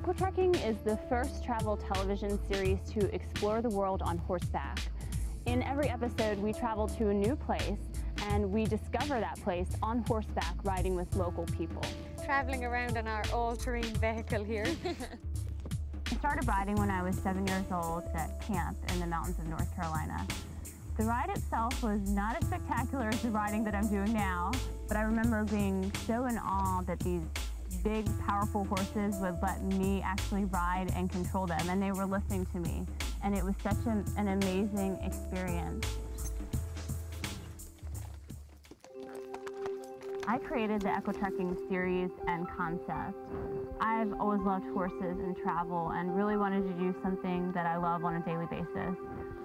Equitrekking is the first travel television series to explore the world on horseback. In every episode, we travel to a new place and we discover that place on horseback riding with local people. Traveling around on our all-terrain vehicle here. I started riding when I was 7 years old at camp in the mountains of North Carolina. The ride itself was not as spectacular as the riding that I'm doing now, but I remember being so in awe that these big, powerful horses would let me actually ride and control them, and they were listening to me, and it was such an amazing experience. I created the Equitrekking series and concept. I've always loved horses and travel and really wanted to do something that I love on a daily basis.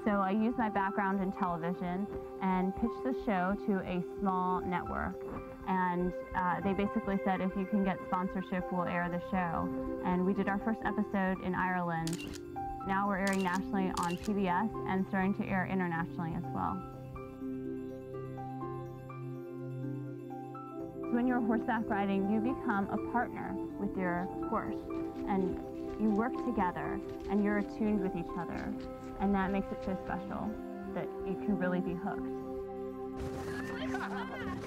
So I used my background in television and pitched the show to a small network. And they basically said, if you can get sponsorship, we'll air the show. And we did our first episode in Ireland. Now we're airing nationally on PBS and starting to air internationally as well. When you're horseback riding, you become a partner with your horse. And you work together and you're attuned with each other. And that makes it so special that you can really be hooked.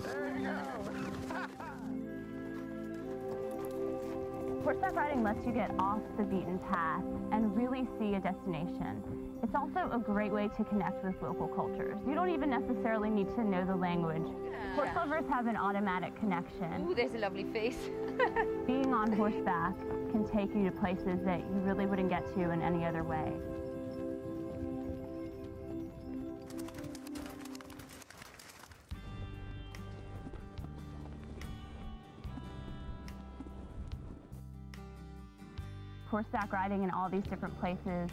There you go. Horseback riding lets you get off the beaten path and really see a destination. It's also a great way to connect with local cultures. You don't even necessarily need to know the language. Horse lovers have an automatic connection. Ooh, there's a lovely face. Being on horseback can take you to places that you really wouldn't get to in any other way. Horseback riding in all these different places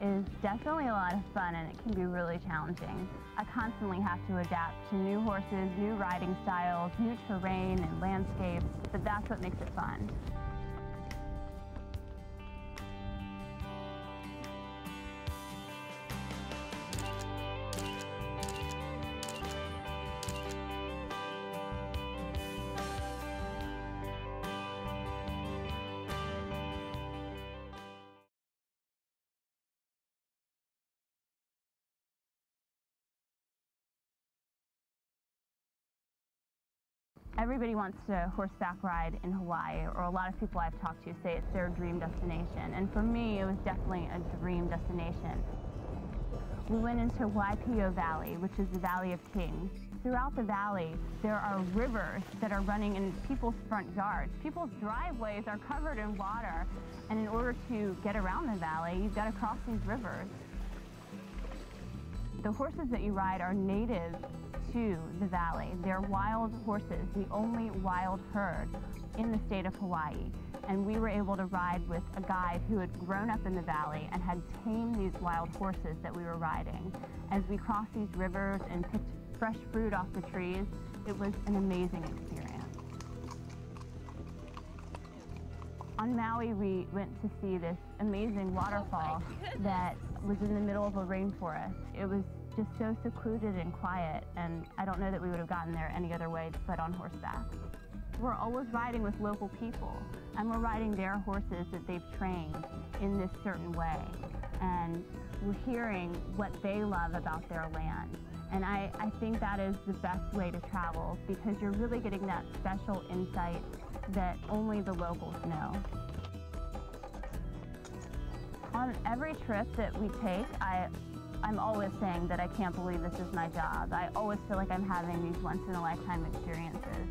is definitely a lot of fun, and it can be really challenging. I constantly have to adapt to new horses, new riding styles, new terrain and landscapes, but that's what makes it fun. Everybody wants to horseback ride in Hawaii, or a lot of people I've talked to say it's their dream destination. And for me, it was definitely a dream destination. We went into Waipio Valley, which is the Valley of Kings. Throughout the valley, there are rivers that are running in people's front yards. People's driveways are covered in water, and in order to get around the valley, you've got to cross these rivers. The horses that you ride are native to the valley. They're wild horses, the only wild herd in the state of Hawaii. And we were able to ride with a guide who had grown up in the valley and had tamed these wild horses that we were riding. As we crossed these rivers and picked fresh fruit off the trees, it was an amazing experience. On Maui, we went to see this amazing waterfall that was in the middle of a rainforest. It was just so secluded and quiet, and I don't know that we would have gotten there any other way but on horseback. We're always riding with local people, and we're riding their horses that they've trained in this certain way, and we're hearing what they love about their land. And I think that is the best way to travel, because you're really getting that special insight that only the locals know. On every trip that we take, I'm always saying that I can't believe this is my job. I always feel like I'm having these once-in-a-lifetime experiences.